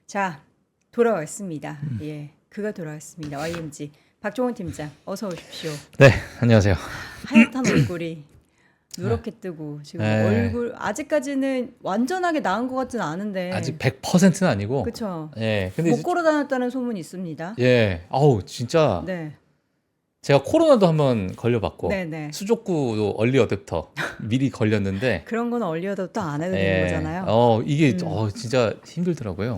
자, 돌아왔습니다. 예, 그가 돌아왔습니다. YMG 박종훈 팀장, 어서 오십시오. 네, 안녕하세요. 하얗단 얼굴이 누렇게 뜨고 지금 네. 얼굴 아직까지는 완전하게 나은 것 같지는 않은데 아직 100%는 아니고. 그렇죠. 예, 근데 못 걸어 다녔다는 소문이 있습니다. 예, 아우 진짜 네, 제가 코로나도 한번 걸려봤고 네. 수족구도 얼리 어댑터 미리 걸렸는데. 그런 건 얼리어도 또 안 해도 예, 되는 거잖아요. 이게 진짜 힘들더라고요.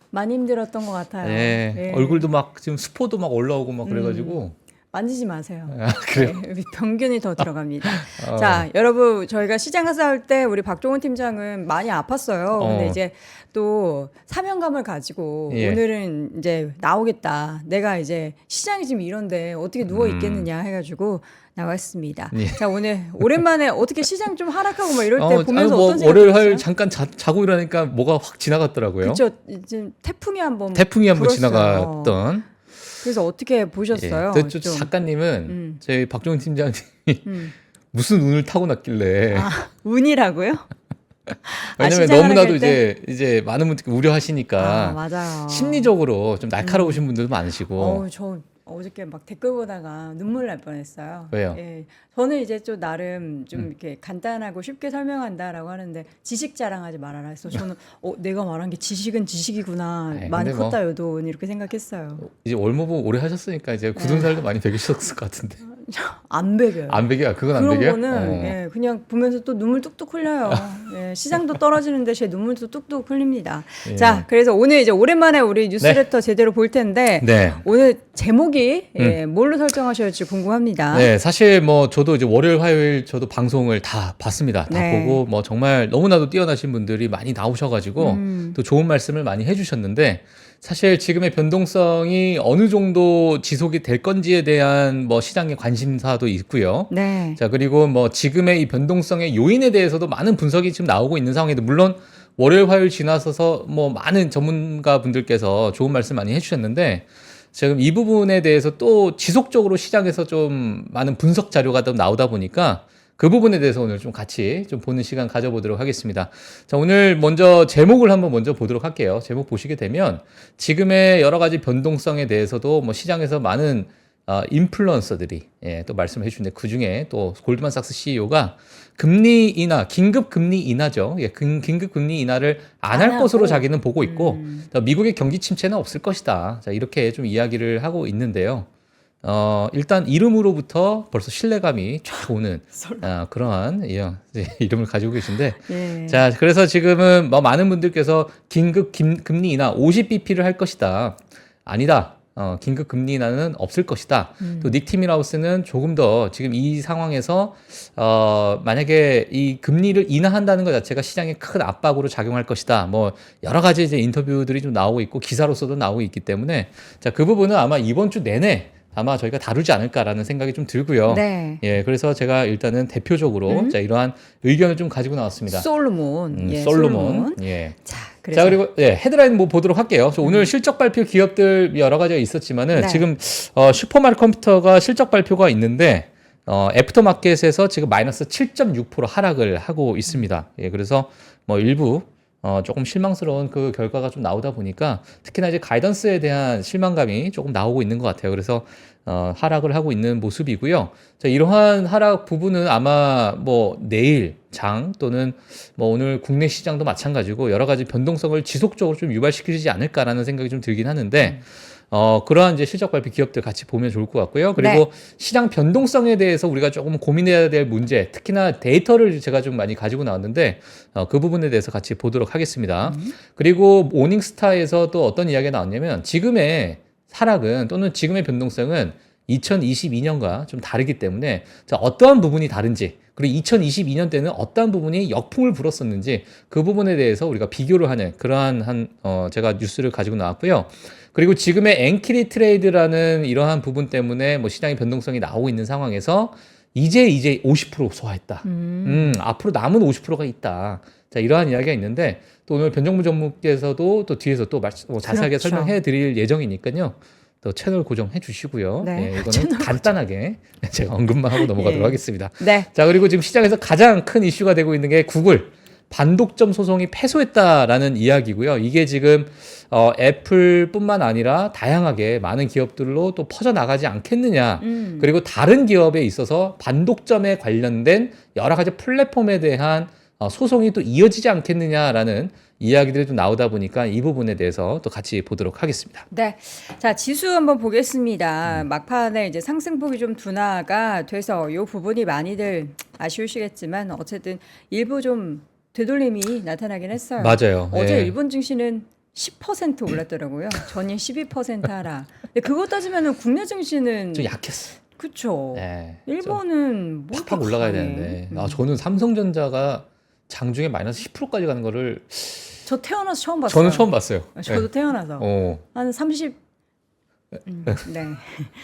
많이 힘들었던 것 같아요. 예, 예. 얼굴도 막 지금 스포도 막 올라오고 막 그래가지고. 만지지 마세요. 아, 그래요? 네, 병균이 더 들어갑니다. 어. 자, 여러분 저희가 시장 가서 할 때 우리 박종훈 팀장은 많이 아팠어요. 근데 이제 또 사명감을 가지고 예. 오늘은 이제 나오겠다. 내가 이제 시장이 지금 이런데 어떻게 누워 있겠느냐 해가지고 나왔습니다. 예. 자, 오늘 오랜만에 어떻게 시장 좀 하락하고 막 이럴 때 보면서 뭐 어떤 생각 월요일 들었어요? 화요일 잠깐 자고 일어나니까 뭐가 확 지나갔더라고요. 그렇죠. 지금 태풍이 한번 태풍이 한번 불었어요. 지나갔던. 그래서 어떻게 보셨어요? 예. 저 좀. 작가님은 저희 박종훈 팀장님이 음. 무슨 운을 타고났길래. 아, 운이라고요? 왜냐면 시장 너무나도 하락할 때? 이제 많은 분들이 우려하시니까 맞아요. 심리적으로 좀 날카로우신 분들도 많으시고. 저 어저께 막 댓글 보다가 눈물 날 뻔했어요. 왜요? 예, 저는 이제 좀 나름 좀 이렇게 간단하고 쉽게 설명한다라고 하는데 지식 자랑하지 말아라 해서 저는 내가 말한 게 지식은 지식이구나. 아이, 많이 근데 뭐 컸다 요돈 이렇게 생각했어요. 이제 월모부 오래 하셨으니까 이제 굳은 살도 많이 배기셨을 것 같은데. 안 배겨요. 안 배겨? 그건 안 그런 배겨? 거는 예, 그냥 보면서 또 눈물 뚝뚝 흘려요. 예, 시장도 떨어지는데 제 눈물도 뚝뚝 흘립니다. 예. 자, 그래서 오늘 이제 오랜만에 우리 뉴스레터 제대로 볼 텐데 네. 오늘 제목이 뭘로 설정하셔야 할지 궁금합니다. 네, 사실 뭐 저도 이제 월요일, 화요일 저도 방송을 다 봤습니다. 다 네. 보고 뭐 정말 너무나도 뛰어나신 분들이 많이 나오셔가지고 또 좋은 말씀을 많이 해주셨는데 사실 지금의 변동성이 어느 정도 지속이 될 건지에 대한 뭐 시장의 관심사도 있고요. 네. 자, 그리고 뭐 지금의 이 변동성의 요인에 대해서도 많은 분석이 지금 나오고 있는 상황인데 물론 월요일, 화요일 지나서서 뭐 많은 전문가 분들께서 좋은 말씀 많이 해주셨는데 지금 이 부분에 대해서 또 지속적으로 시장에서 좀 많은 분석 자료가 또 나오다 보니까 그 부분에 대해서 오늘 좀 같이 좀 보는 시간 가져보도록 하겠습니다. 자, 오늘 먼저 제목을 한번 먼저 보도록 할게요. 제목 보시게 되면 지금의 여러 가지 변동성에 대해서도 뭐 시장에서 많은 인플루언서들이 또 말씀을 해주는데 그 중에 또 골드만삭스 CEO가 금리 인하, 긴급 금리 인하죠. 긴급 금리 인하를 안 할 것으로 자기는 보고 있고 미국의 경기 침체는 없을 것이다. 자, 이렇게 좀 이야기를 하고 있는데요. 일단 이름으로부터 벌써 신뢰감이 쫙 오는 그러한 이름을 가지고 계신데 예. 자, 그래서 지금은 뭐 많은 분들께서 긴급 금리 인하 50bp를 할 것이다. 아니다. 긴급 금리 인하는 없을 것이다. 또 닉 티밀하우스는 조금 더 지금 이 상황에서 만약에 이 금리를 인하한다는 것 자체가 시장에 큰 압박으로 작용할 것이다. 뭐 여러 가지 이제 인터뷰들이 좀 나오고 있고 기사로서도 나오고 있기 때문에 자, 그 부분은 아마 이번 주 내내 아마 저희가 다루지 않을까라는 생각이 좀 들고요. 네. 예, 그래서 제가 일단은 대표적으로 자, 이러한 의견을 좀 가지고 나왔습니다. 솔로몬. 예, 솔로몬. 예. 자, 그래서 자, 그리고 헤드라인 뭐 보도록 할게요. 오늘 실적 발표 기업들 여러 가지가 있었지만은 네. 지금 슈퍼마켓 컴퓨터가 실적 발표가 있는데 애프터마켓에서 지금 마이너스 7.6% 하락을 하고 있습니다. 예, 그래서 뭐 일부 조금 실망스러운 그 결과가 좀 나오다 보니까 특히나 이제 가이던스에 대한 실망감이 조금 나오고 있는 것 같아요. 그래서 하락을 하고 있는 모습이고요. 자, 이러한 하락 부분은 아마 뭐 내일 장 또는 뭐 오늘 국내 시장도 마찬가지고 여러 가지 변동성을 지속적으로 좀 유발시키지 않을까라는 생각이 좀 들긴 하는데 그러한 이제 실적 발표 기업들 같이 보면 좋을 것 같고요. 그리고 네. 시장 변동성에 대해서 우리가 조금 고민해야 될 문제, 특히나 데이터를 제가 좀 많이 가지고 나왔는데 그 부분에 대해서 같이 보도록 하겠습니다. 그리고 모닝스타에서 또 어떤 이야기가 나왔냐면 지금의 하락은 또는 지금의 변동성은 2022년과 좀 다르기 때문에 자, 어떠한 부분이 다른지 그리고 2022년 때는 어떠한 부분이 역풍을 불었었는지 그 부분에 대해서 우리가 비교를 하는 그러한 제가 뉴스를 가지고 나왔고요. 그리고 지금의 엔키리 트레이드라는 이러한 부분 때문에 뭐 시장의 변동성이 나오고 있는 상황에서 이제 50% 소화했다. 앞으로 남은 50%가 있다. 자, 이러한 이야기가 있는데 또 오늘 변정무 전무께서도 또 뒤에서 또 자세하게 그렇죠. 설명해 드릴 예정이니까요. 또 채널 고정해 주시고요. 네. 예, 이거는 간단하게 제가 언급만 하고 넘어가도록 예. 하겠습니다. 네. 자, 그리고 지금 시장에서 가장 큰 이슈가 되고 있는 게 구글. 반독점 소송이 패소했다라는 이야기고요. 이게 지금 애플뿐만 아니라 다양하게 많은 기업들로 또 퍼져나가지 않겠느냐. 그리고 다른 기업에 있어서 반독점에 관련된 여러 가지 플랫폼에 대한 소송이 또 이어지지 않겠느냐라는 이야기들이 좀 나오다 보니까 이 부분에 대해서 또 같이 보도록 하겠습니다. 네. 자, 지수 한번 보겠습니다. 막판에 이제 상승폭이 좀 둔화가 돼서 이 부분이 많이들 아쉬우시겠지만 어쨌든 일부 좀 되돌림이 나타나긴 했어요. 맞아요. 어제 예. 일본 증시는 10% 올랐더라고요. 전일 12% 하락. 근데 그거 따지면은 국내 증시는 좀 약했어. 그쵸. 예. 일본은 뭐 팍팍 올라가야 되는데. 저는 삼성전자가 장중에 마이너스 10%까지 가는 거를 저 태어나서 처음 봤어요. 저는 처음 봤어요. 저도 예. 태어나서 한 30. 네,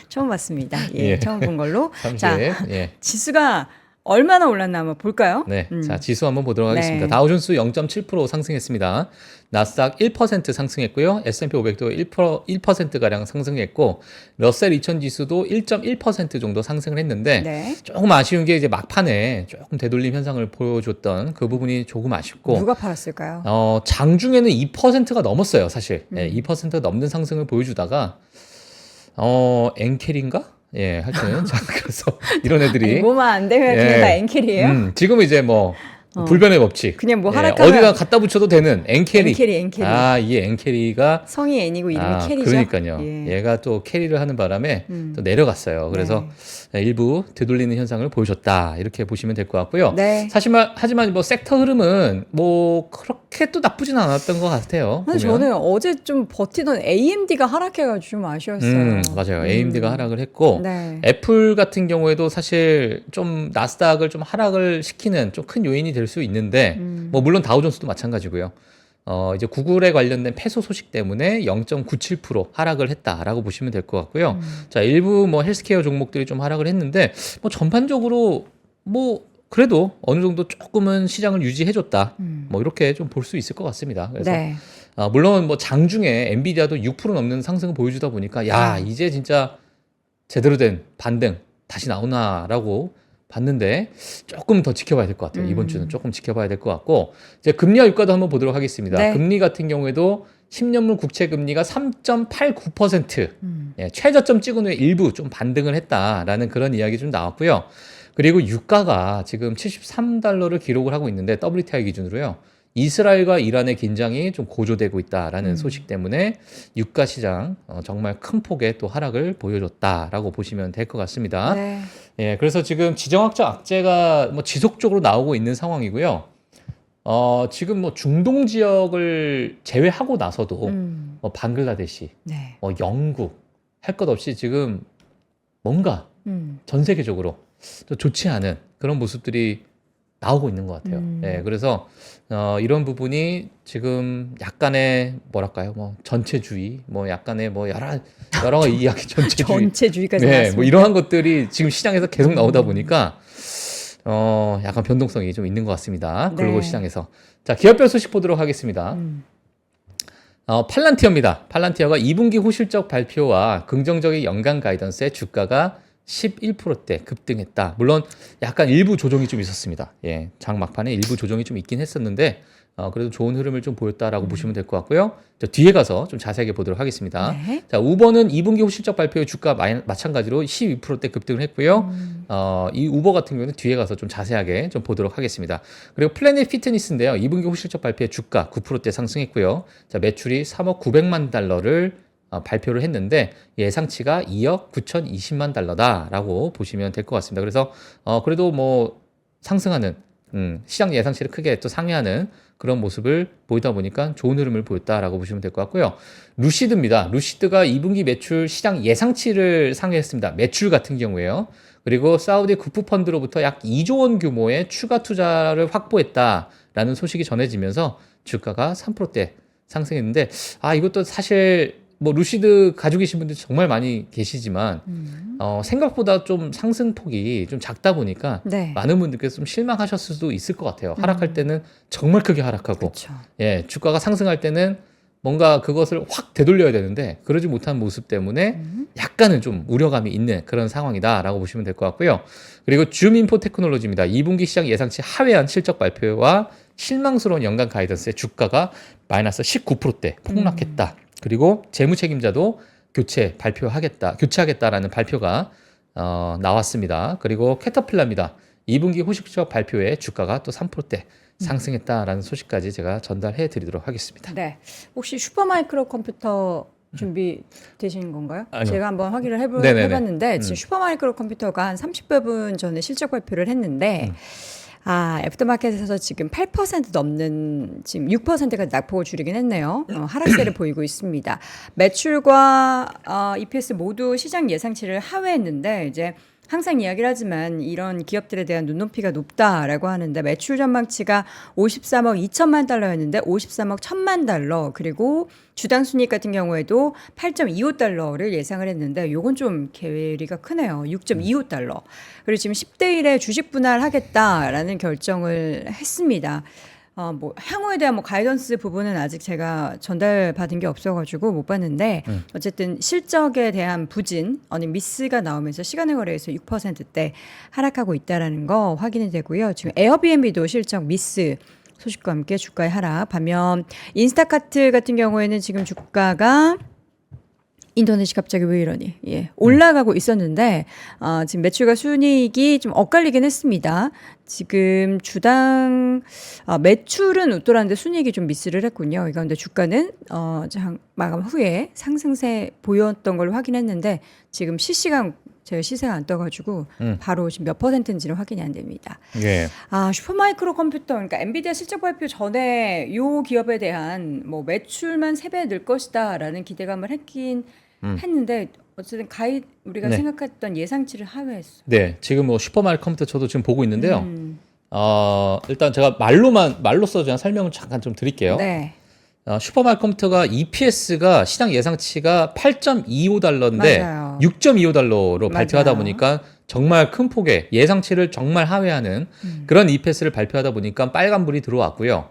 처음 봤습니다. 예, 예. 처음 본 걸로. 30. 자, 예. 지수가 얼마나 올랐나 한번 볼까요? 네. 자, 지수 한번 보도록 하겠습니다. 네. 다우존스 0.7% 상승했습니다. 나스닥 1% 상승했고요. S&P 500도 1%가량 상승했고, 러셀 2000 지수도 1.1% 정도 상승을 했는데, 네. 조금 아쉬운 게 이제 막판에 조금 되돌림 현상을 보여줬던 그 부분이 조금 아쉽고, 누가 팔았을까요? 장중에는 2%가 넘었어요, 사실. 예, 2%가 넘는 상승을 보여주다가, 엔켈인가? 예, 하여튼. 자, 그래서 이런 애들이. 아니, 뭐만 안 되면 예. 그냥 다 엔캐리예요? 지금은 이제 뭐, 불변의 법칙. 그냥 뭐 예, 하락하면 어디다 갖다 붙여도 되는 엔캐리. 엔캐리. 아, 이 엔캐리가 성이 N이고 이름이 캐리죠. 그러니까요. 예. 얘가 또 캐리를 하는 바람에 또 내려갔어요. 그래서 일부 되돌리는 현상을 보여줬다. 이렇게 보시면 될 것 같고요. 네. 하지만 뭐 섹터 흐름은 뭐 그렇게 또 나쁘진 않았던 것 같아요. 근데 보면. 저는 어제 좀 버티던 AMD가 하락해가지고 좀 아쉬웠어요. 맞아요. AMD가 하락을 했고 네. 애플 같은 경우에도 사실 좀 나스닥을 좀 하락을 시키는 좀 큰 요인이 될 수 있는데 뭐 물론 다우존스도 마찬가지고요. 이제 구글에 관련된 패소 소식 때문에 0.97% 하락을 했다라고 보시면 될 것 같고요. 자, 일부 뭐 헬스케어 종목들이 좀 하락을 했는데 뭐 전반적으로 뭐 그래도 어느 정도 조금은 시장을 유지해줬다. 뭐 이렇게 좀 볼 수 있을 것 같습니다. 그래서 네. 물론 뭐 장중에 엔비디아도 6% 넘는 상승을 보여주다 보니까 야, 이제 진짜 제대로 된 반등 다시 나오나라고 봤는데 조금 더 지켜봐야 될 것 같아요. 이번 주는 조금 지켜봐야 될 것 같고 이제 금리와 유가도 한번 보도록 하겠습니다. 네. 금리 같은 경우에도 10년물 국채 금리가 3.89%, 예, 최저점 찍은 후에 일부 좀 반등을 했다라는 그런 이야기 좀 나왔고요. 그리고 유가가 지금 73달러를 기록을 하고 있는데 WTI 기준으로요. 이스라엘과 이란의 긴장이 좀 고조되고 있다라는 소식 때문에 유가 시장 정말 큰 폭의 또 하락을 보여줬다라고 보시면 될 것 같습니다. 네. 예, 그래서 지금 지정학적 악재가 뭐 지속적으로 나오고 있는 상황이고요. 지금 뭐 중동 지역을 제외하고 나서도 뭐 방글라데시, 네. 뭐 영국 할 것 없이 지금 뭔가 음. 전 세계적으로 또 좋지 않은 그런 모습들이 나오고 있는 것 같아요. 예, 그래서 이런 부분이 지금 약간의 뭐랄까요, 뭐 전체주의, 뭐 약간의 뭐 여러 이야기 전체주의, 전체주의까지 네, 나왔습니다. 뭐 이러한 것들이 지금 시장에서 계속 나오다 보니까 약간 변동성이 좀 있는 것 같습니다. 글로벌 네. 시장에서. 자, 기업별 소식 보도록 하겠습니다. 팔란티어입니다. 팔란티어가 2분기 호실적 발표와 긍정적인 연간 가이던스에 주가가 11%대 급등했다. 물론 약간 일부 조정이 좀 있었습니다. 예, 장 막판에 일부 조정이 좀 있긴 했었는데 그래도 좋은 흐름을 좀 보였다라고 보시면 될 것 같고요. 저 뒤에 가서 좀 자세하게 보도록 하겠습니다. 네. 자, 우버는 2분기 호실적 발표의 주가 마찬가지로 12%대 급등을 했고요. 이 우버 같은 경우는 뒤에 가서 좀 자세하게 좀 보도록 하겠습니다. 그리고 플래닛 피트니스인데요. 2분기 호실적 발표의 주가 9%대 상승했고요. 자, 매출이 3억 900만 달러를 발표를 했는데 예상치가 2억 9,020만 달러다라고 보시면 될 것 같습니다. 그래서 그래도 뭐 상승하는 시장 예상치를 크게 또 상회하는 그런 모습을 보이다 보니까 좋은 흐름을 보였다라고 보시면 될 것 같고요. 루시드입니다. 루시드가 2분기 매출 시장 예상치를 상회했습니다. 매출 같은 경우에요. 그리고 사우디 국부펀드로부터 약 2조 원 규모의 추가 투자를 확보했다라는 소식이 전해지면서 주가가 3%대 상승했는데 이것도 사실 뭐 루시드 가지고 계신 분들 정말 많이 계시지만 생각보다 좀 상승폭이 좀 작다 보니까 네. 많은 분들께서 좀 실망하셨을 수도 있을 것 같아요. 하락할 때는 정말 크게 하락하고 그렇죠. 예, 주가가 상승할 때는 뭔가 그것을 확 되돌려야 되는데 그러지 못한 모습 때문에 약간은 좀 우려감이 있는 그런 상황이다라고 보시면 될 것 같고요. 그리고 줌인포 테크놀로지입니다. 2분기 시장 예상치 하회한 실적 발표와 실망스러운 연간 가이던스에 주가가 마이너스 19%대 폭락했다. 그리고 재무 책임자도 교체하겠다라는 발표가 나왔습니다. 그리고 캐터필라입니다. 2분기 호실적 발표에 주가가 또 3%대 상승했다라는 소식까지 제가 전달해 드리도록 하겠습니다. 네. 혹시 슈퍼마이크로 컴퓨터 준비되시는 건가요? 아니요. 제가 한번 확인을 네네네. 해봤는데 지금 슈퍼마이크로 컴퓨터가 한 30여 분 전에 실적 발표를 했는데 애프터마켓에서 지금 8% 넘는 지금 6%까지 낙폭을 줄이긴 했네요. 하락세를 보이고 있습니다. 매출과 EPS 모두 시장 예상치를 하회했는데 이제 항상 이야기를 하지만 이런 기업들에 대한 눈높이가 높다라고 하는데 매출 전망치가 53억 2천만 달러였는데 53억 1천만 달러 그리고 주당 순이익 같은 경우에도 8.25달러를 예상을 했는데 요건 좀 괴리가 크네요. 6.25달러. 그리고 지금 10대 1에 주식 분할하겠다라는 결정을 했습니다. 뭐 향후에 대한 뭐 가이던스 부분은 아직 제가 전달받은 게 없어가지고 못 봤는데 어쨌든 실적에 대한 부진, 아니 미스가 나오면서 시간의 거래에서 6%대 하락하고 있다라는 거 확인이 되고요. 지금 에어비앤비도 실적 미스 소식과 함께 주가의 하락. 반면 인스타카트 같은 경우에는 지금 주가가 인터넷이 갑자기 왜 이러니? 올라가고 있었는데 지금 매출과 순이익이 좀 엇갈리긴 했습니다. 지금 주당 매출은 웃돌았는데 순이익이 좀 미스를 했군요. 이 가운데 주가는 마감 후에 상승세 보였던 걸 확인했는데 지금 실시간 제가 시세가 안 떠가지고 바로 지금 몇 %인지는 확인이 안 됩니다. 예. 슈퍼마이크로 컴퓨터, 그러니까 엔비디아 실적 발표 전에 요 기업에 대한 뭐 매출만 3배 늘 것이다라는 기대감을 했는데 어쨌든 우리가 네. 생각했던 예상치를 하회했어. 네, 지금 뭐 슈퍼마이크 컴퓨터 저도 지금 보고 있는데요. 일단 제가 말로써 그냥 설명을 잠깐 좀 드릴게요. 네. 슈퍼마이크 컴퓨터가 EPS가 시장 예상치가 8.25달러인데 맞아요. 6.25달러로 발표하다 맞아요. 보니까 정말 큰 폭의 예상치를 정말 하회하는 그런 EPS를 발표하다 보니까 빨간불이 들어왔고요.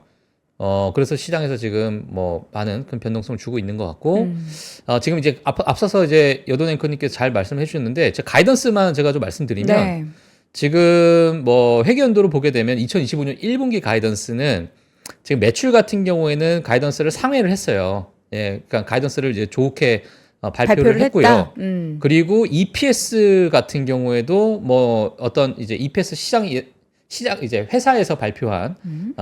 그래서 시장에서 지금 뭐 많은 큰 변동성을 주고 있는 것 같고, 지금 이제 앞서서 이제 여돈 앵커님께서 잘 말씀해 주셨는데, 제 가이던스만 제가 좀 말씀드리면, 네. 지금 뭐 회계연도로 보게 되면 2025년 1분기 가이던스는 지금 매출 같은 경우에는 가이던스를 상회를 했어요. 예, 그러니까 가이던스를 이제 좋게 발표를 했고요. 했다? 그리고 EPS 같은 경우에도 뭐 어떤 이제 EPS 시장 이제 회사에서 발표한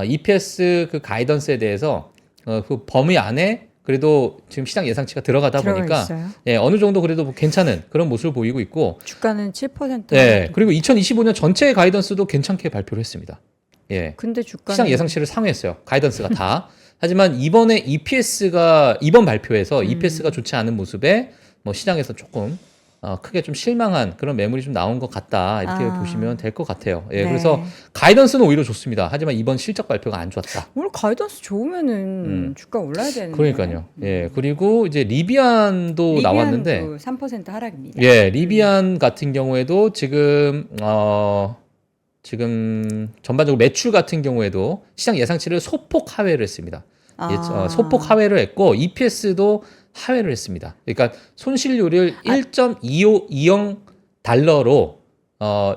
EPS 그 가이던스에 대해서 그 범위 안에 그래도 지금 시장 예상치가 들어가다 보니까 있어요. 예, 어느 정도 그래도 뭐 괜찮은 그런 모습을 보이고 있고, 주가는 7%. 네, 그리고 2025년 전체 가이던스도 괜찮게 발표를 했습니다. 예, 근데 주가는 시장 예상치를 상회했어요. 가이던스가 다. 하지만 이번에 EPS가 이번 발표에서 EPS가 좋지 않은 모습에 뭐 시장에서 조금 크게 좀 실망한 그런 매물이 좀 나온 것 같다, 이렇게 보시면 될 것 같아요. 예, 네. 그래서 가이던스는 오히려 좋습니다. 하지만 이번 실적 발표가 안 좋았다. 오늘 가이던스 좋으면은 주가 올라야 되는데. 그러니까요. 예, 그리고 이제 리비안도 나왔는데, 3% 하락입니다. 예, 리비안 같은 경우에도 지금 전반적으로 매출 같은 경우에도 시장 예상치를 소폭 하회를 했습니다. 소폭 하회를 했고 EPS도 하회를 했습니다. 그러니까 손실률을 1.2520달러로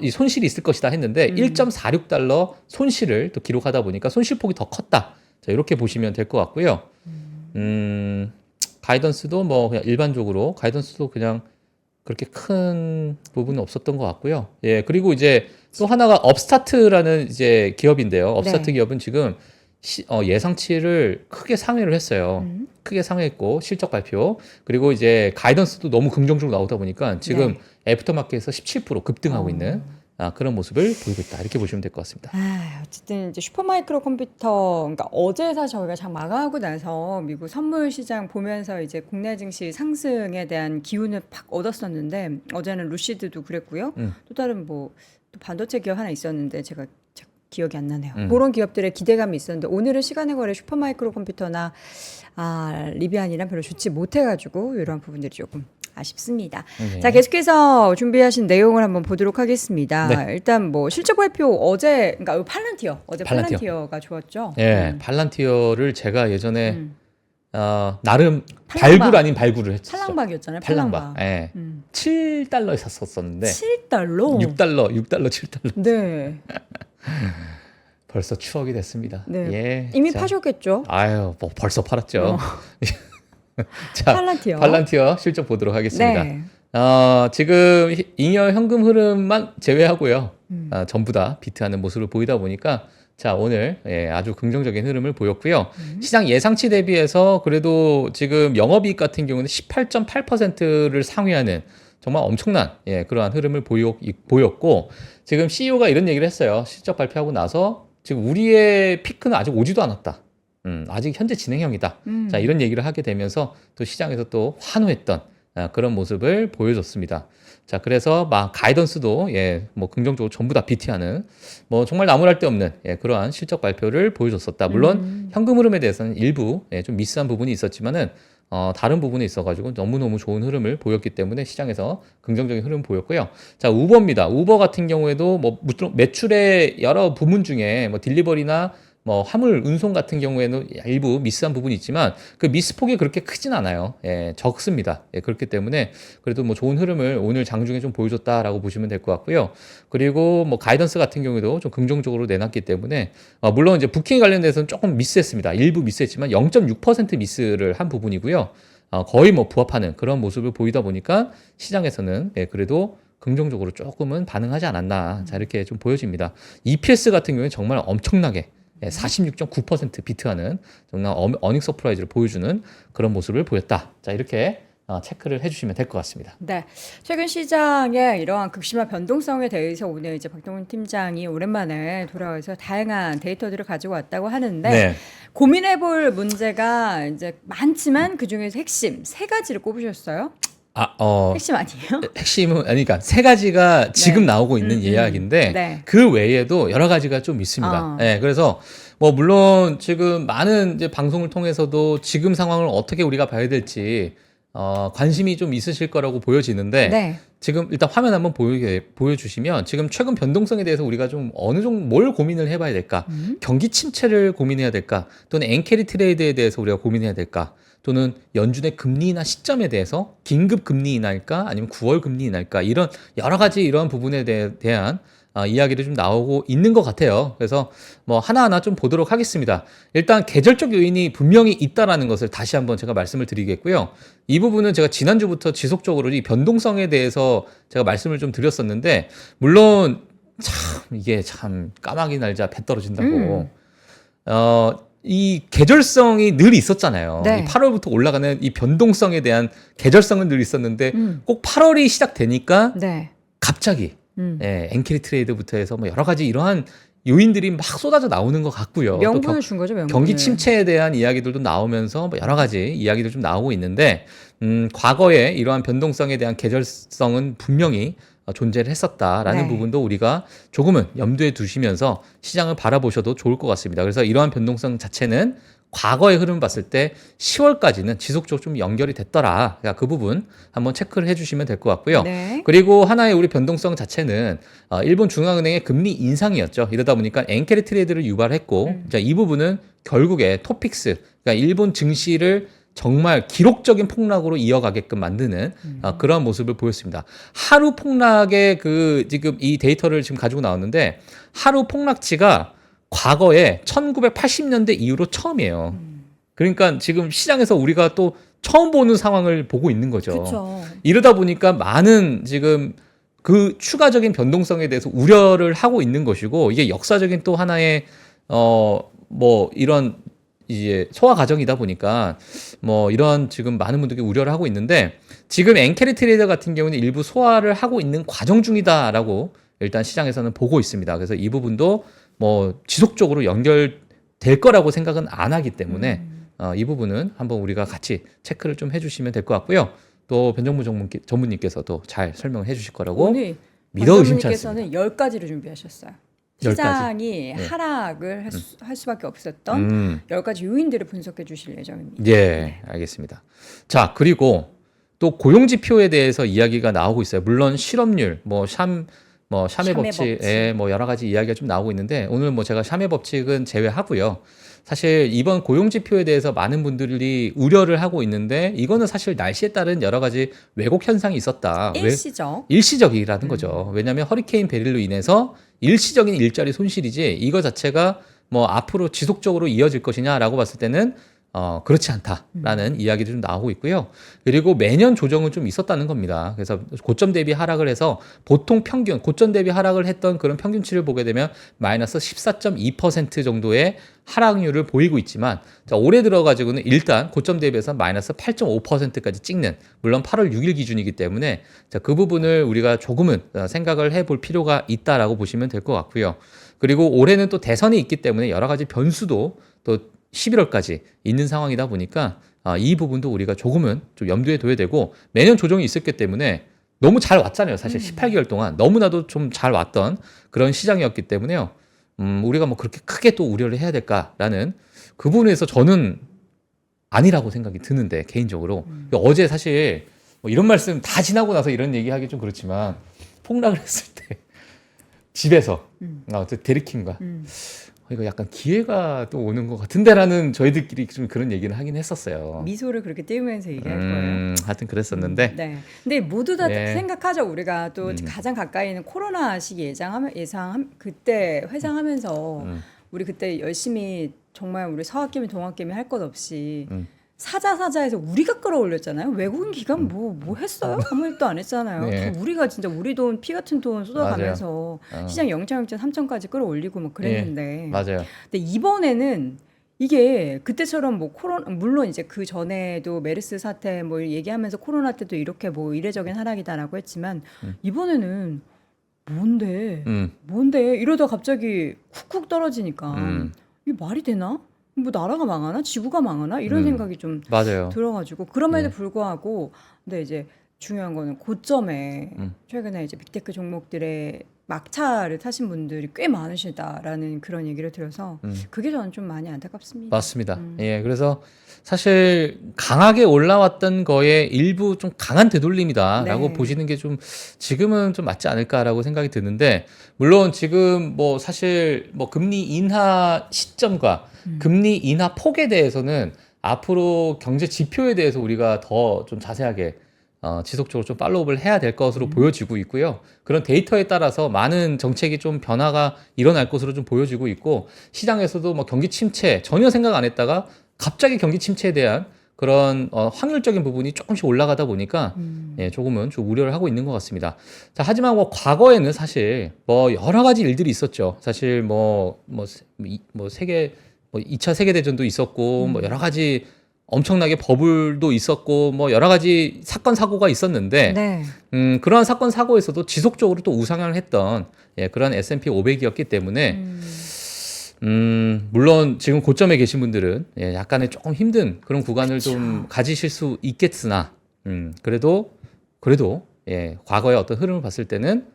이 손실이 있을 것이다 했는데 1.46달러 손실을 또 기록하다 보니까 손실폭이 더 컸다. 자, 이렇게 보시면 될 것 같고요. 가이던스도 뭐 그냥 일반적으로 가이던스도 그냥 그렇게 큰 부분은 없었던 것 같고요. 예, 그리고 이제 또 하나가 업스타트라는 이제 기업인데요. 업스타트 네. 기업은 지금 예상치를 크게 상회를 했어요. 크게 상회했고 실적 발표, 그리고 이제 가이던스도 너무 긍정적으로 나오다 보니까 지금 애프터마켓에서 17% 급등하고 있는 그런 모습을 보이고 있다, 이렇게 보시면 될 것 같습니다. 어쨌든 이제 슈퍼마이크로 컴퓨터, 그러니까 어제 사실 저희가 장 마감하고 나서 미국 선물 시장 보면서 이제 국내 증시 상승에 대한 기운을 팍 얻었었는데, 어제는 루시드도 그랬고요. 또 다른 뭐 또 반도체 기업 하나 있었는데 제가 기억이 안 나네요. 그런 기업들의 기대감이 있었는데 오늘은 시간의 거래 슈퍼마이크로 컴퓨터나 리비안이랑 별로 좋지 못해가지고 이런 부분들이 조금 아쉽습니다. 네. 자, 계속해서 준비하신 내용을 한번 보도록 하겠습니다. 네. 일단 뭐 실적 발표 그러니까 팔란티어 어제 팔란티어. 팔란티어가 좋았죠. 예, 팔란티어를 제가 예전에 나름 팔랑박. 발굴 아닌 발굴을 했었죠. 팔랑박이었잖아요. 팔랑박. 예. 7달러에 샀었었는데 7달러? 6달러, 7달러. 네. 벌써 추억이 됐습니다. 네. 예. 이미 자, 파셨겠죠? 아유, 뭐 벌써 팔았죠. 자, 팔란티어. 팔란티어 실적 보도록 하겠습니다. 네. 지금 잉여 현금 흐름만 제외하고요. 전부 다 비트하는 모습을 보이다 보니까 자, 오늘 아주 긍정적인 흐름을 보였고요. 시장 예상치 대비해서 그래도 지금 영업이익 같은 경우는 18.8%를 상회하는 정말 엄청난 그러한 흐름을 보였고 지금 CEO가 이런 얘기를 했어요. 실적 발표하고 나서 지금 우리의 피크는 아직 오지도 않았다. 아직 현재 진행형이다. 자, 이런 얘기를 하게 되면서 또 시장에서 또 환호했던 그런 모습을 보여줬습니다. 자, 그래서 막 가이던스도 뭐 긍정적으로 전부 다 비트하는 뭐 정말 나무랄 데 없는 그러한 실적 발표를 보여줬었다. 물론 현금 흐름에 대해서는 일부 좀 미스한 부분이 있었지만은 다른 부분에 있어가지고 너무너무 좋은 흐름을 보였기 때문에 시장에서 긍정적인 흐름 보였고요. 자, 우버입니다. 우버 같은 경우에도 뭐 매출의 여러 부문 중에 뭐 딜리버리나 뭐 화물 운송 같은 경우에는 일부 미스한 부분이 있지만 그 미스 폭이 그렇게 크진 않아요. 적습니다. 그렇기 때문에 그래도 뭐 좋은 흐름을 오늘 장중에 좀 보여줬다라고 보시면 될 것 같고요. 그리고 뭐 가이던스 같은 경우에도 좀 긍정적으로 내놨기 때문에 물론 이제 부킹 관련돼서는 조금 미스했습니다. 일부 미스했지만 0.6% 미스를 한 부분이고요. 거의 뭐 부합하는 그런 모습을 보이다 보니까 시장에서는 그래도 긍정적으로 조금은 반응하지 않았나. 자, 이렇게 좀 보여집니다. EPS 같은 경우는 정말 엄청나게 46.9% 비트하는 정말 어닝 서프라이즈를 보여주는 그런 모습을 보였다. 자, 이렇게 체크를 해주시면 될 것 같습니다. 네. 최근 시장의 이러한 극심한 변동성에 대해서 오늘 이제 박동훈 팀장이 오랜만에 돌아와서 다양한 데이터들을 가지고 왔다고 하는데 네. 고민해볼 문제가 이제 많지만 그 중에서 핵심 세 가지를 꼽으셨어요. 핵심 아니에요? 핵심은 그러니까 세 가지가 지금 나오고 있는 예약인데 네. 그 외에도 여러 가지가 좀 있습니다. 그래서 뭐 물론 지금 많은 이제 방송을 통해서도 지금 상황을 어떻게 우리가 봐야 될지 관심이 좀 있으실 거라고 보여지는데 네. 지금 일단 화면 한번 보여주시면 지금 최근 변동성에 대해서 우리가 좀 어느 정도 뭘 고민을 해봐야 될까? 경기 침체를 고민해야 될까? 또는 엔캐리 트레이드에 대해서 우리가 고민해야 될까? 또는 연준의 금리 인하 시점에 대해서 긴급 금리 인하일까? 아니면 9월 금리 인하일까? 이런 여러 가지 이러한 부분에 대한 이야기를 좀 나오고 있는 것 같아요. 그래서 뭐 하나하나 좀 보도록 하겠습니다. 일단 계절적 요인이 분명히 있다라는 것을 다시 한번 제가 말씀을 드리겠고요. 이 부분은 제가 지난주부터 지속적으로 이 변동성에 대해서 제가 말씀을 좀 드렸었는데 물론 참 이게 참 까마귀 날자 배 떨어진다고 이 계절성이 늘 있었잖아요. 네. 이 8월부터 올라가는 이 변동성에 대한 계절성은 늘 있었는데 꼭 8월이 시작되니까 네. 갑자기 엔캐리 트레이드부터 해서 뭐 여러 가지 이러한 요인들이 막 쏟아져 나오는 것 같고요. 명분을 준 거죠, 명분을. 경기 침체에 대한 이야기들도 나오면서 뭐 여러 가지 이야기들 좀 나오고 있는데 과거에 이러한 변동성에 대한 계절성은 분명히 존재를 했었다라는 네. 부분도 우리가 조금은 염두에 두시면서 시장을 바라보셔도 좋을 것 같습니다. 그래서 이러한 변동성 자체는 과거의 흐름을 봤을 때 10월까지는 지속적으로 좀 연결이 됐더라. 그러니까 그 부분 한번 체크를 해주시면 될 것 같고요. 네. 그리고 하나의 우리 변동성 자체는 일본 중앙은행의 금리 인상이었죠. 이러다 보니까 엔캐리 트레이드를 유발했고 자, 이 부분은 결국에 토픽스, 그러니까 일본 증시를 정말 기록적인 폭락으로 이어가게끔 만드는 그런 모습을 보였습니다. 하루 폭락의 지금 이 데이터를 지금 가지고 나왔는데 하루 폭락치가 과거에 1980년대 이후로 처음이에요. 그러니까 지금 시장에서 우리가 또 처음 보는 상황을 보고 있는 거죠. 그쵸. 이러다 보니까 많은 지금 그 추가적인 변동성에 대해서 우려를 하고 있는 것이고 이게 역사적인 또 하나의 뭐 이런 이제 소화 과정이다 보니까 뭐 이런 지금 많은 분들이 우려를 하고 있는데 지금 엔캐리 트레이더 같은 경우는 일부 소화를 하고 있는 과정 중이다라고 일단 시장에서는 보고 있습니다. 그래서 이 부분도 뭐 지속적으로 연결될 거라고 생각은 안 하기 때문에 이 부분은 한번 우리가 같이 체크를 좀 해주시면 될 것 같고요. 또 변정무 전문님께서도 잘 설명을 해주실 거라고 오늘 믿어 의심치 않습니다. 전문님께서는 10가지를 준비하셨어요. 10가지? 시장이 하락을 할 수밖에 없었던 10가지 요인들을 분석해 주실 예정입니다. 예, 알겠습니다. 자, 그리고 또 고용 지표에 대해서 이야기가 나오고 있어요. 물론 실업률, 샴의 법칙에 뭐 여러 가지 이야기가 좀 나오고 있는데 오늘 뭐 제가 샴의 법칙은 제외하고요. 사실 이번 고용 지표에 대해서 많은 분들이 우려를 하고 있는데 이거는 사실 날씨에 따른 여러 가지 왜곡 현상이 있었다. 일시적. 일시적이라는 거죠. 왜냐하면 허리케인 베릴로 인해서 일시적인 일자리 손실이지 이거 자체가 뭐 앞으로 지속적으로 이어질 것이냐라고 봤을 때는 그렇지 않다라는 이야기도 좀 나오고 있고요. 그리고 매년 조정은 좀 있었다는 겁니다. 그래서 고점 대비 하락을 해서 보통 평균, 고점 대비 하락을 했던 그런 평균치를 보게 되면 마이너스 14.2% 정도의 하락률을 보이고 있지만 자, 올해 들어가지고는 일단 고점 대비해서 마이너스 8.5%까지 찍는 물론 8월 6일 기준이기 때문에 자, 그 부분을 우리가 조금은 생각을 해볼 필요가 있다라고 보시면 될 것 같고요. 그리고 올해는 또 대선이 있기 때문에 여러 가지 변수도 또 11월까지 있는 상황이다 보니까 이 부분도 우리가 조금은 좀 염두에 둬야 되고 매년 조정이 있었기 때문에 너무 잘 왔잖아요. 사실 18개월 동안 너무나도 좀 잘 왔던 그런 시장이었기 때문에요. 우리가 뭐 그렇게 크게 또 우려를 해야 될까라는 그 부분에서 저는 아니라고 생각이 드는데 개인적으로 어제 사실 뭐 이런 말씀 다 지나고 나서 이런 얘기하기 좀 그렇지만 폭락을 했을 때 집에서 데리킴과 이거 약간 기회가 또 오는 것 같은데라는 저희들끼리 좀 그런 얘기를 하긴 했었어요. 미소를 그렇게 띄우면서 얘기할 거예요. 하여튼 그랬었는데. 네. 근데 모두 다 네. 생각하죠. 우리가 또 가장 가까이 있는 코로나 시기 그때 회상하면서 우리 그때 열심히 정말 우리 서학개미 동학개미 할 것 없이 사자해서 우리가 끌어올렸잖아요. 외국인 기관 뭐 했어요? 아무 일도 안 했잖아요. 네. 다 우리가 진짜 우리 돈 피 같은 돈 쏟아가면서 시장 0.0 3천까지 끌어올리고 뭐 그랬는데. 맞아요. 근데 이번에는 이게 그때처럼 뭐 코로나 물론 이제 그 전에도 메르스 사태 뭐 얘기하면서 코로나 때도 이렇게 뭐 이례적인 하락이다라고 했지만 이번에는 뭔데 이러다 갑자기 쿡쿡 떨어지니까 이게 말이 되나? 뭐 나라가 망하나? 지구가 망하나? 이런 생각이 좀 맞아요. 들어가지고 그럼에도 불구하고 근데 이제 중요한 거는 고점에 최근에 이제 빅테크 종목들의 막차를 타신 분들이 꽤 많으시다라는 그런 얘기를 들어서 그게 저는 좀 많이 안타깝습니다. 맞습니다. 예, 그래서 사실 강하게 올라왔던 거에 일부 좀 강한 되돌림이다라고 네. 보시는 게 좀 지금은 좀 맞지 않을까라고 생각이 드는데 물론 지금 뭐 사실 뭐 금리 인하 시점과 금리 인하 폭에 대해서는 앞으로 경제 지표에 대해서 우리가 더 좀 자세하게 지속적으로 좀 팔로우업을 해야 될 것으로 보여지고 있고요. 그런 데이터에 따라서 많은 정책이 좀 변화가 일어날 것으로 좀 보여지고 있고 시장에서도 뭐 경기 침체 전혀 생각 안 했다가 갑자기 경기 침체에 대한 그런 확률적인 부분이 조금씩 올라가다 보니까 예, 조금은 좀 우려를 하고 있는 것 같습니다. 자, 하지만 뭐 과거에는 사실 뭐 여러 가지 일들이 있었죠. 사실 뭐 세계 뭐 2차 세계 대전도 있었고 뭐 여러 가지 엄청나게 버블도 있었고 뭐 여러 가지 사건 사고가 있었는데 네. 그러한 사건 사고에서도 지속적으로 또 우상향을 했던 예, 그런 S&P 500이었기 때문에 물론 지금 고점에 계신 분들은 예, 약간의 조금 힘든 그런 구간을 좀 가지실 수 있겠으나 그래도 예, 과거의 어떤 흐름을 봤을 때는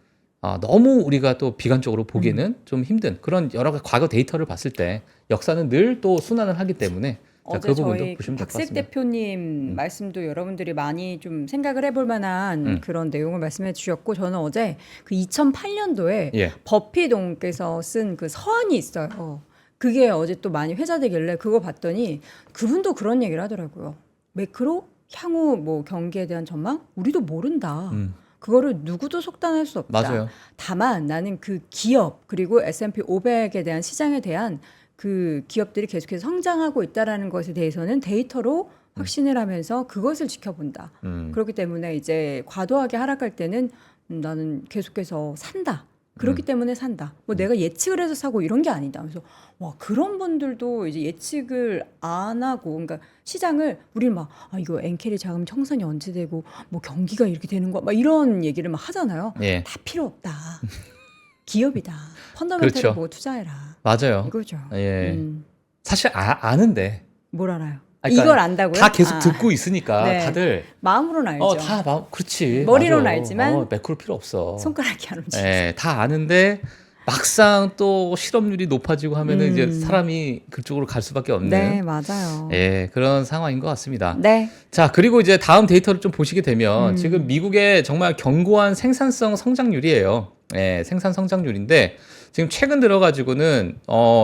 너무 우리가 또 비관적으로 보기에는 좀 힘든 그런 여러 가지 과거 데이터를 봤을 때 역사는 늘 또 순환을 하기 때문에 자, 어제 그 부분도 저희 보시면 될 것 박색 같습니다. 대표님 말씀도 여러분들이 많이 좀 생각을 해볼 만한 그런 내용을 말씀해 주셨고 저는 어제 그 2008년도에 예. 버피동께서 쓴 그 서한이 있어요. 그게 어제 또 많이 회자되길래 그거 봤더니 그분도 그런 얘기를 하더라고요. 매크로 향후 뭐 경기에 대한 전망 우리도 모른다. 그거를 누구도 속단할 수 없다. 맞아요. 다만 나는 그 기업 그리고 S&P 500에 대한 시장에 대한 그 기업들이 계속해서 성장하고 있다라는 것에 대해서는 데이터로 확신을 하면서 그것을 지켜본다. 그렇기 때문에 이제 과도하게 하락할 때는 나는 계속해서 산다. 그렇기 때문에 산다. 뭐 내가 예측을 해서 사고 이런 게 아니다. 그래서 와 그런 분들도 이제 예측을 안 하고, 그러니까 시장을 우리는 막 이거 엔캐리 자금 청산이 언제 되고 뭐 경기가 이렇게 되는 거 막 이런 얘기를 막 하잖아요. 예. 다 필요 없다. 기업이다. 펀더멘털을 그렇죠. 보고 투자해라. 맞아요. 이거죠. 예. 사실 아는데 뭘 알아요? 그러니까 이걸 안다고요? 다 계속 듣고 있으니까 네. 다들 마음으로는 알죠. 다 그렇지. 머리로는 맞아. 알지만 매크로 필요 없어. 손가락이 안 움직여. 예, 다 아는데 막상 또 실업률이 높아지고 하면은 이제 사람이 그쪽으로 갈 수밖에 없는 네, 맞아요. 예, 그런 상황인 것 같습니다. 네. 자, 그리고 이제 다음 데이터를 좀 보시게 되면 지금 미국의 정말 견고한 생산성 성장률이에요. 예, 생산 성장률인데 지금 최근 들어가지고는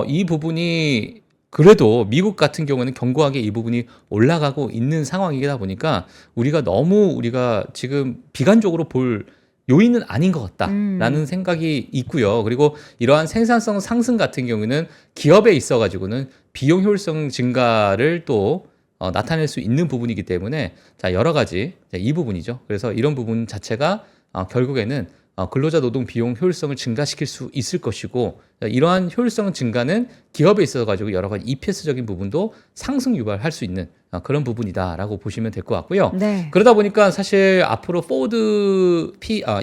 이 부분이 그래도 미국 같은 경우는 견고하게 이 부분이 올라가고 있는 상황이다 보니까 우리가 지금 비관적으로 볼 요인은 아닌 것 같다라는 생각이 있고요. 그리고 이러한 생산성 상승 같은 경우는 기업에 있어가지고는 비용 효율성 증가를 또 나타낼 수 있는 부분이기 때문에 자 여러 가지 이 부분이죠. 그래서 이런 부분 자체가 결국에는 근로자 노동 비용 효율성을 증가시킬 수 있을 것이고 이러한 효율성 증가는 기업에 있어 가지고 여러 가지 EPS적인 부분도 상승 유발할 수 있는 그런 부분이다라고 보시면 될 것 같고요. 네. 그러다 보니까 사실 앞으로 포워드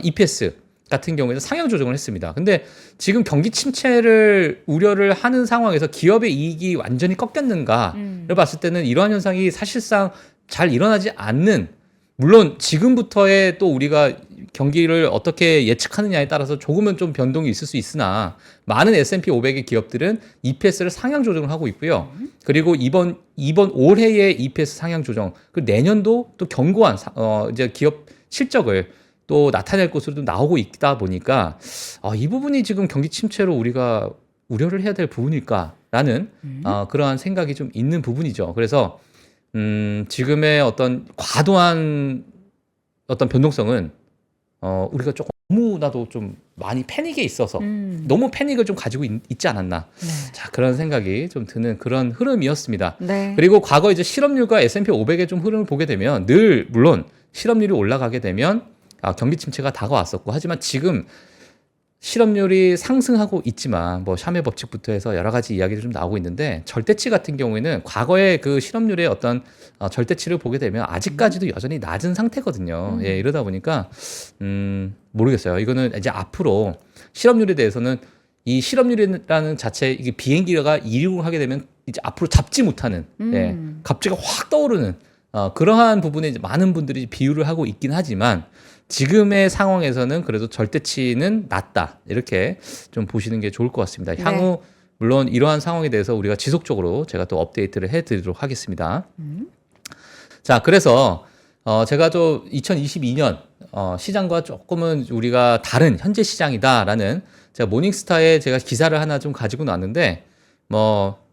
EPS 같은 경우에는 상향 조정을 했습니다. 근데 지금 경기 침체를 우려를 하는 상황에서 기업의 이익이 완전히 꺾였는가를 봤을 때는 이러한 현상이 사실상 잘 일어나지 않는, 물론 지금부터의 또 우리가 경기를 어떻게 예측하느냐에 따라서 조금은 좀 변동이 있을 수 있으나 많은 S&P 500의 기업들은 EPS를 상향 조정을 하고 있고요. 그리고 이번 올해의 EPS 상향 조정, 그 내년도 또 견고한 이제 기업 실적을 또 나타낼 것으로 좀 나오고 있다 보니까 이 부분이 지금 경기 침체로 우리가 우려를 해야 될 부분일까라는 그러한 생각이 좀 있는 부분이죠. 그래서 지금의 어떤 과도한 어떤 변동성은 우리가 조금 너무나도 좀 많이 패닉에 있어서 너무 패닉을 좀 가지고 있지 않았나. 네. 자, 그런 생각이 좀 드는 그런 흐름이었습니다. 네. 그리고 과거 이제 실업률과 S&P 500의 좀 흐름을 보게 되면 늘 물론 실업률이 올라가게 되면 경기 침체가 다가왔었고, 하지만 지금 실업률이 상승하고 있지만 뭐 샤메 법칙부터 해서 여러 가지 이야기들이 좀 나오고 있는데 절대치 같은 경우에는 과거의 그 실업률의 어떤 절대치를 보게 되면 아직까지도 여전히 낮은 상태거든요. 예, 이러다 보니까 모르겠어요. 이거는 이제 앞으로 실업률에 대해서는 이 실업률이라는 자체 이게 비행기가 이륙을 하게 되면 이제 앞으로 잡지 못하는 예, 갑자기 확 떠오르는 그러한 부분에 이제 많은 분들이 비유를 하고 있긴 하지만 지금의 상황에서는 그래도 절대치는 낮다, 이렇게 좀 보시는 게 좋을 것 같습니다. 네. 향후 물론 이러한 상황에 대해서 우리가 지속적으로 제가 또 업데이트를 해드리도록 하겠습니다. 자, 그래서 제가 좀 2022년 시장과 조금은 우리가 다른 현재 시장이다라는 제가 모닝스타에 제가 기사를 하나 좀 가지고 나왔는데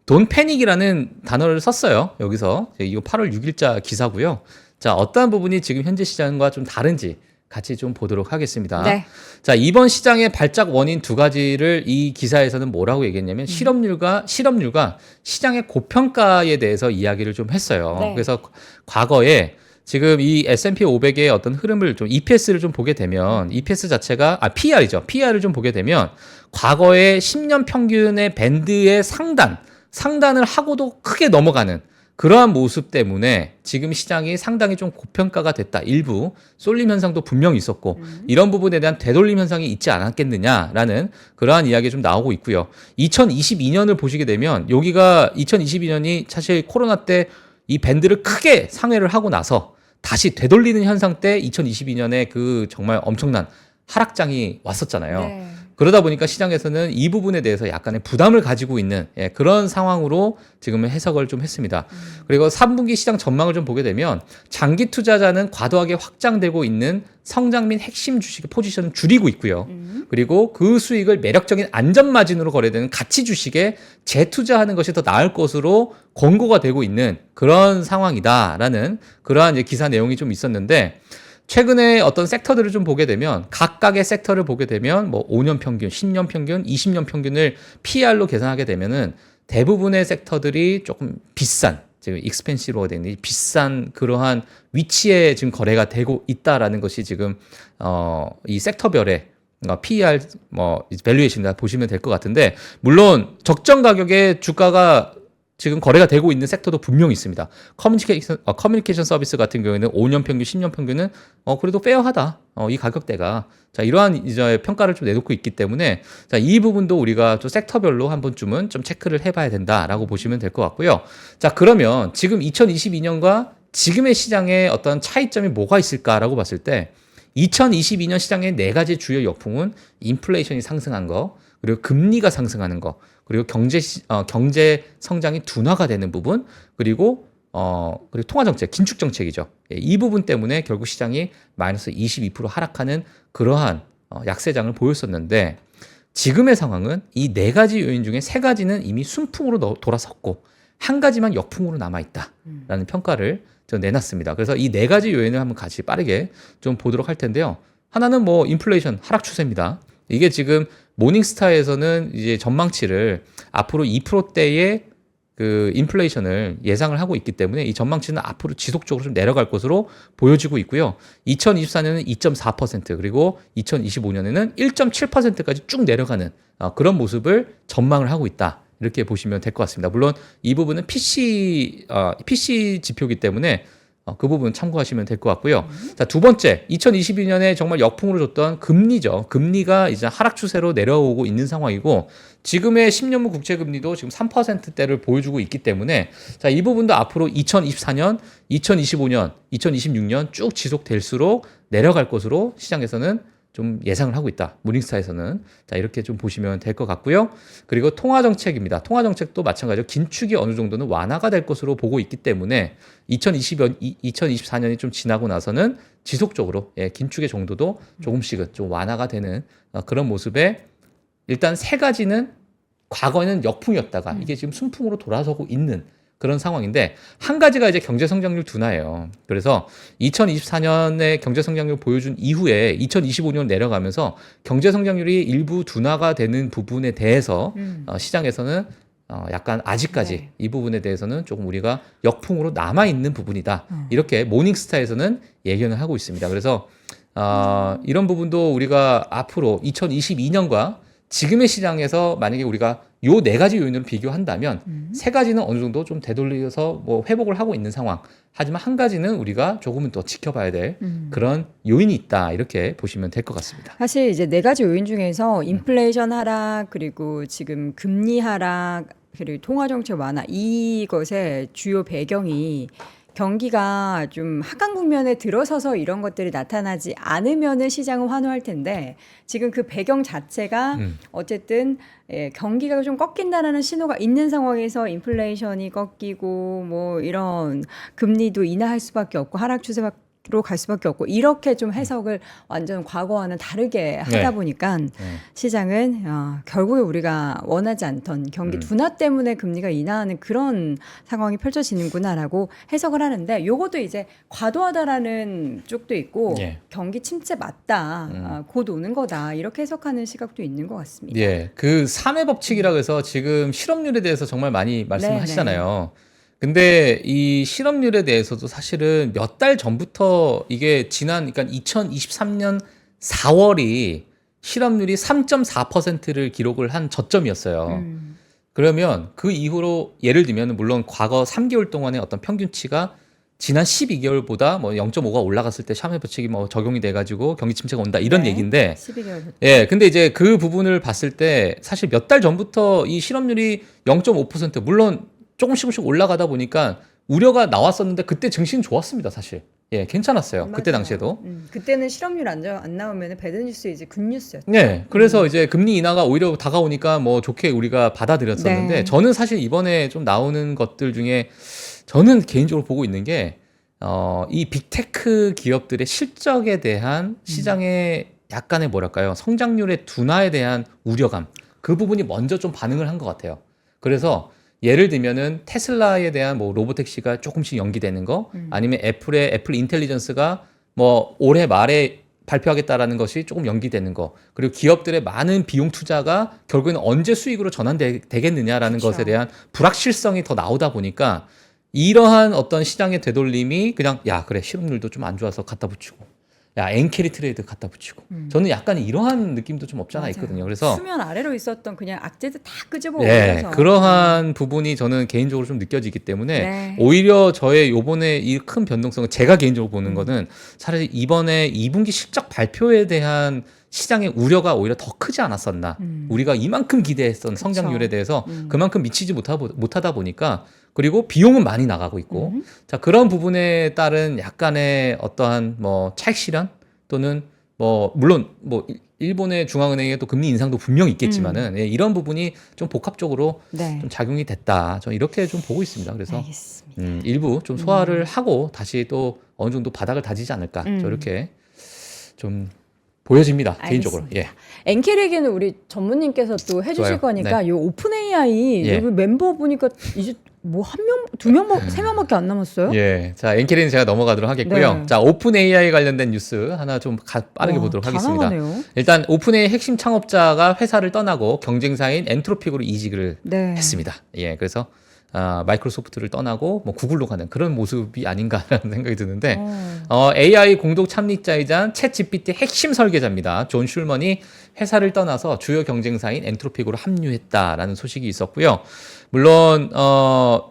돈 패닉이라는 단어를 썼어요. 여기서 이거 8월 6일자 기사고요. 자, 어떠한 부분이 지금 현재 시장과 좀 다른지 같이 좀 보도록 하겠습니다. 네. 자, 이번 시장의 발작 원인 두 가지를 이 기사에서는 뭐라고 얘기했냐면 실업률과 시장의 고평가에 대해서 이야기를 좀 했어요. 네. 그래서 과거에 지금 이 S&P 500의 어떤 흐름을 좀 EPS를 좀 보게 되면 EPS 자체가 PER이죠. PER을 좀 보게 되면 과거의 10년 평균의 밴드의 상단을 하고도 크게 넘어가는 그러한 모습 때문에 지금 시장이 상당히 좀 고평가가 됐다. 일부 쏠림 현상도 분명히 있었고 이런 부분에 대한 되돌림 현상이 있지 않았겠느냐라는 그러한 이야기가 좀 나오고 있고요. 2022년을 보시게 되면 여기가 2022년이 사실 코로나 때 이 밴드를 크게 상회를 하고 나서 다시 되돌리는 현상 때 2022년에 그 정말 엄청난 하락장이 왔었잖아요. 네. 그러다 보니까 시장에서는 이 부분에 대해서 약간의 부담을 가지고 있는 그런 상황으로 지금은 해석을 좀 했습니다. 그리고 3분기 시장 전망을 좀 보게 되면 장기 투자자는 과도하게 확장되고 있는 성장 및 핵심 주식의 포지션을 줄이고 있고요. 그리고 그 수익을 매력적인 안전마진으로 거래되는 가치 주식에 재투자하는 것이 더 나을 것으로 권고가 되고 있는 그런 상황이다라는 그러한 이제 기사 내용이 좀 있었는데, 최근에 어떤 섹터들을 좀 보게 되면 각각의 섹터를 보게 되면 5년 평균, 10년 평균, 20년 평균을 PR로 계산하게 되면은 대부분의 섹터들이 조금 비싼, 지금 익스펜시브가 되는 비싼 그러한 위치에 지금 거래가 되고 있다라는 것이 지금 이 섹터별의 PER 밸류에이션이다 보시면 될 것 같은데, 물론 적정 가격에 주가가 지금 거래가 되고 있는 섹터도 분명히 있습니다. 커뮤니케이션 서비스 같은 경우에는 5년 평균, 10년 평균은 그래도 페어하다. 이 가격대가. 자, 이러한 이제 평가를 좀 내놓고 있기 때문에 자, 이 부분도 우리가 좀 섹터별로 한 번쯤은 좀 체크를 해봐야 된다라고 보시면 될 것 같고요. 자, 그러면 지금 2022년과 지금의 시장의 어떤 차이점이 뭐가 있을까라고 봤을 때 2022년 시장의 네 가지 주요 역풍은 인플레이션이 상승한 거, 그리고 금리가 상승하는 거, 그리고 경제 성장이 둔화가 되는 부분, 그리고 통화 정책, 긴축 정책이죠. 이 부분 때문에 결국 시장이 마이너스 22% 하락하는 그러한 약세장을 보였었는데, 지금의 상황은 이 네 가지 요인 중에 세 가지는 이미 순풍으로 돌아섰고 한 가지만 역풍으로 남아 있다라는 평가를 좀 내놨습니다. 그래서 이 네 가지 요인을 한번 같이 빠르게 좀 보도록 할 텐데요. 하나는 뭐 인플레이션 하락 추세입니다. 이게 지금 모닝스타에서는 이제 전망치를 앞으로 2%대의 그 인플레이션을 예상을 하고 있기 때문에 이 전망치는 앞으로 지속적으로 좀 내려갈 것으로 보여지고 있고요. 2024년은 2.4% 그리고 2025년에는 1.7%까지 쭉 내려가는 그런 모습을 전망을 하고 있다. 이렇게 보시면 될 것 같습니다. 물론 이 부분은 PC 지표이기 때문에 그 부분 참고하시면 될 것 같고요. 자, 두 번째, 2022년에 정말 역풍으로 줬던 금리죠. 금리가 이제 하락 추세로 내려오고 있는 상황이고 지금의 10년물 국채 금리도 지금 3%대를 보여주고 있기 때문에 자, 이 부분도 앞으로 2024년, 2025년, 2026년 쭉 지속될수록 내려갈 것으로 시장에서는 좀 예상을 하고 있다. 모닝스타에서는. 자, 이렇게 좀 보시면 될 것 같고요. 그리고 통화 정책입니다. 통화 정책도 마찬가지로 긴축이 어느 정도는 완화가 될 것으로 보고 있기 때문에 2024년이 좀 지나고 나서는 지속적으로 긴축의 정도도 조금씩은 좀 완화가 되는 그런 모습에 일단 세 가지는 과거에는 역풍이었다가 이게 지금 순풍으로 돌아서고 있는 그런 상황인데 한 가지가 이제 경제 성장률 둔화예요. 그래서 2024년에 경제 성장률 보여준 이후에 2025년 내려가면서 경제 성장률이 일부 둔화가 되는 부분에 대해서 시장에서는 약간 아직까지 네. 이 부분에 대해서는 조금 우리가 역풍으로 남아 있는 부분이다. 이렇게 모닝스타에서는 예견을 하고 있습니다. 그래서 이런 부분도 우리가 앞으로 2022년과 지금의 시장에서 만약에 우리가 요 네 가지 요인으로 비교한다면 세 가지는 어느 정도 좀 되돌려서 뭐 회복을 하고 있는 상황. 하지만 한 가지는 우리가 조금은 더 지켜봐야 될 그런 요인이 있다. 이렇게 보시면 될 것 같습니다. 사실 이제 네 가지 요인 중에서 인플레이션 하락 그리고 지금 금리 하락 그리고 통화 정책 완화 이것의 주요 배경이 경기가 좀 하강 국면에 들어서서 이런 것들이 나타나지 않으면은 시장은 환호할 텐데 지금 그 배경 자체가 어쨌든 경기가 좀 꺾인다라는 신호가 있는 상황에서 인플레이션이 꺾이고 뭐 이런 금리도 인하할 수밖에 없고 하락 추세로 갈 수밖에 없고 이렇게 좀 해석을 완전 과거와는 다르게 하다 보니까 시장은 결국에 우리가 원하지 않던 경기 둔화 때문에 금리가 인하하는 그런 상황이 펼쳐지는구나라고 해석을 하는데 요것도 이제 과도하다라는 쪽도 있고 경기 침체 맞다 곧 오는 거다 이렇게 해석하는 시각도 있는 것 같습니다. 예, 그 3회 법칙이라고 해서 지금 실업률에 대해서 정말 많이 말씀하시잖아요. 근데 이 실업률에 대해서도 사실은 몇 달 전부터 이게 그러니까 2023년 4월이 실업률이 3.4%를 기록을 한 저점이었어요. 그러면 그 이후로 예를 들면 물론 과거 3개월 동안의 어떤 평균치가 지난 12개월보다 뭐 0.5가 올라갔을 때 샤머의 법칙이 뭐 적용이 돼가지고 경기 침체가 온다 이런 얘기인데 12개월. 예, 근데 이제 그 부분을 봤을 때 사실 몇 달 전부터 이 실업률이 0.5% 물론 조금씩 올라가다 보니까 우려가 나왔었는데 그때 증시는 좋았습니다, 사실. 예, 괜찮았어요. 맞아요. 그때 당시에도. 그때는 실업률 안 나오면 배드뉴스 이제 굿뉴스였죠. 네, 그래서 이제 금리 인하가 오히려 다가오니까 뭐 좋게 우리가 받아들였었는데 네. 저는 사실 이번에 좀 나오는 것들 중에 저는 개인적으로 보고 있는 게 이 빅테크 기업들의 실적에 대한 시장의 약간의 뭐랄까요 성장률의 둔화에 대한 우려감 그 부분이 먼저 좀 반응을 한 것 같아요. 그래서 예를 들면은 테슬라에 대한 뭐 로보택시가 조금씩 연기되는 거 아니면 애플 인텔리전스가 뭐 올해 말에 발표하겠다라는 것이 조금 연기되는 거 그리고 기업들의 많은 비용 투자가 결국에는 언제 수익으로 전환되겠느냐라는 그쵸. 것에 대한 불확실성이 더 나오다 보니까 이러한 어떤 시장의 되돌림이 그냥 야 그래 실업률도 좀 안 좋아서 갖다 붙이고 야 엔캐리 트레이드 갖다 붙이고 저는 약간 이러한 느낌도 좀 없지 않아 맞아요. 있거든요. 그래서 수면 아래로 있었던 그냥 악재들 다 끄집어 네, 올려서 그러한 부분이 저는 개인적으로 좀 느껴지기 때문에 네. 오히려 저의 요번에 이 큰 변동성을 제가 개인적으로 보는 거는 차라리 이번에 2분기 실적 발표에 대한 시장의 우려가 오히려 더 크지 않았었나. 우리가 이만큼 기대했던 성장률에 대해서 그만큼 미치지 못하다 보니까 그리고 비용은 많이 나가고 있고 자 그런 부분에 따른 약간의 어떠한 뭐 차익 실현 또는 뭐 물론 뭐 일본의 중앙은행의 또 금리 인상도 분명히 있겠지만은 예, 이런 부분이 좀 복합적으로 네. 좀 작용이 됐다. 저는 이렇게 좀 보고 있습니다. 그래서 알겠습니다. 일부 좀 소화를 하고 다시 또 어느 정도 바닥을 다지지 않을까. 저 이렇게 좀 보여집니다. 개인적으로. 예. 엔캐리 얘기는 우리 전무님께서 또 해주실 좋아요. 거니까 네. 요 오픈 AI 예. 여기 멤버 보니까 이제 뭐 한 명, 두 명, 세 명밖에 안 남았어요? 예. 자, 엔케리는 제가 넘어가도록 하겠고요. 네. 자, 오픈 AI 관련된 뉴스 하나 좀 빠르게 와, 보도록 다 하겠습니다. 나가네요. 일단 오픈 AI 핵심 창업자가 회사를 떠나고 경쟁사인 엔트로픽으로 이직을 네. 했습니다. 예. 그래서 마이크로소프트를 떠나고 뭐 구글로 가는 그런 모습이 아닌가라는 생각이 드는데 AI 공동 참립자이자 챗GPT 핵심 설계자입니다. 존 슐먼이 회사를 떠나서 주요 경쟁사인 엔트로픽으로 합류했다라는 소식이 있었고요. 물론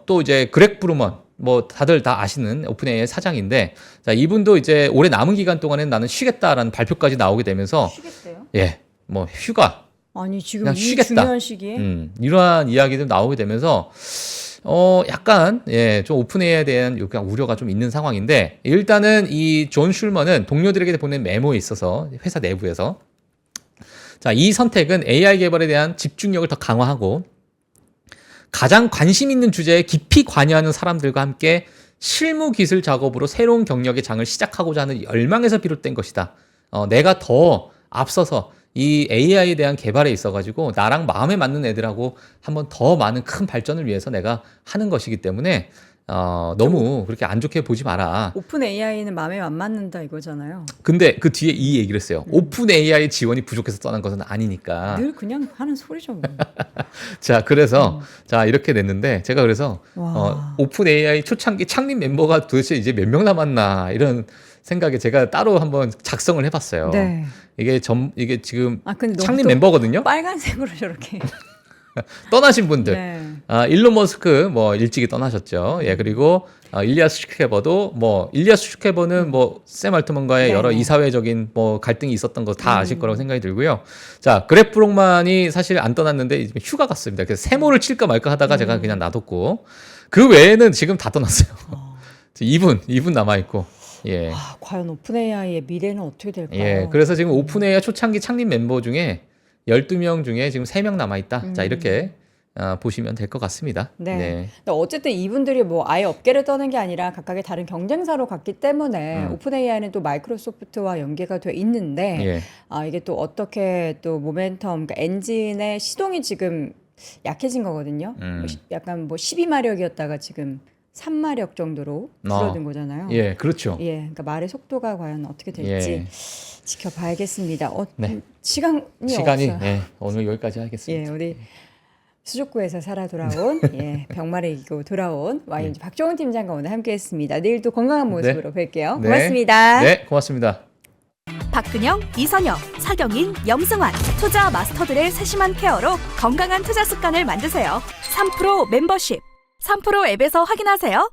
또 이제 그렉 브루먼 뭐 다들 다 아시는 오픈AI 사장인데 자, 이분도 이제 올해 남은 기간 동안은 나는 쉬겠다라는 발표까지 나오게 되면서 쉬겠대요? 예. 뭐 휴가 아니 지금 그냥 이 쉬겠다. 중요한 시기에 이러한 이야기도 나오게 되면서 약간 예, 좀 오픈AI에 대한 약간 우려가 좀 있는 상황인데 일단은 이 존 슐먼은 동료들에게 보낸 메모에 있어서 회사 내부에서 자, 이 선택은 AI 개발에 대한 집중력을 더 강화하고 가장 관심 있는 주제에 깊이 관여하는 사람들과 함께 실무 기술 작업으로 새로운 경력의 장을 시작하고자 하는 열망에서 비롯된 것이다. 내가 더 앞서서 이 AI에 대한 개발에 있어가지고 나랑 마음에 맞는 애들하고 한번 더 많은 큰 발전을 위해서 내가 하는 것이기 때문에 너무 그렇게 안 좋게 보지 마라. 오픈 AI는 마음에 안 맞는다 이거잖아요. 근데 그 뒤에 이 얘기를 했어요. 오픈 AI 지원이 부족해서 떠난 것은 아니니까. 늘 그냥 하는 소리죠. 뭐. 자, 그래서 자 이렇게 됐는데 제가 그래서 와. 오픈 AI 초창기 창립 멤버가 도대체 이제 몇 명 남았나 이런 생각에 제가 따로 한번 작성을 해봤어요. 네. 이게 지금 근데 너무 창립 또 멤버거든요. 빨간색으로 저렇게. 떠나신 분들. 네. 일론 머스크 뭐 일찍이 떠나셨죠. 예, 그리고 일리아스 슈케버도 뭐 일리아스 슈케버는 뭐 샘 알트먼과의 네, 여러 네. 이사회적인 뭐 갈등이 있었던 거 다 아실 거라고 생각이 들고요. 자, 그렉 브록만이 사실 안 떠났는데 이제 휴가 갔습니다. 그래서 세모를 칠까 말까 하다가 제가 그냥 놔뒀고 그 외에는 지금 다 떠났어요. 2분 남아 있고. 예. 과연 오픈 AI의 미래는 어떻게 될까요? 예. 그래서 지금 오픈 AI 초창기 창립 멤버 중에 12명 중에 지금 3명 남아 있다. 자, 이렇게 보시면 될 것 같습니다. 네. 근데 어쨌든 이분들이 뭐 아예 업계를 떠는 게 아니라 각각의 다른 경쟁사로 갔기 때문에 오픈 AI는 또 마이크로소프트와 연계가 돼 있는데 예. 이게 또 어떻게 또 모멘텀, 그러니까 엔진의 시동이 지금 약해진 거거든요. 약간 뭐 12마력이었다가 지금 3마력 정도로 줄어든 거잖아요. 예, 그렇죠. 예, 그러니까 말의 속도가 과연 어떻게 될지 예. 지켜봐야겠습니다. 네. 시간이 없어요. 예, 오늘 여기까지 하겠습니다. 예, 우리 수족구에서 살아 돌아온 병마를 이기고 돌아온 와인 박종훈 팀장과 오늘 함께했습니다. 내일 또 건강한 모습으로 뵐게요. 네. 고맙습니다. 네, 고맙습니다. 박근영, 이선영, 서경인, 염승환 투자 마스터들의 세심한 케어로 건강한 투자 습관을 만드세요. 3프로 멤버십 3프로 앱에서 확인하세요.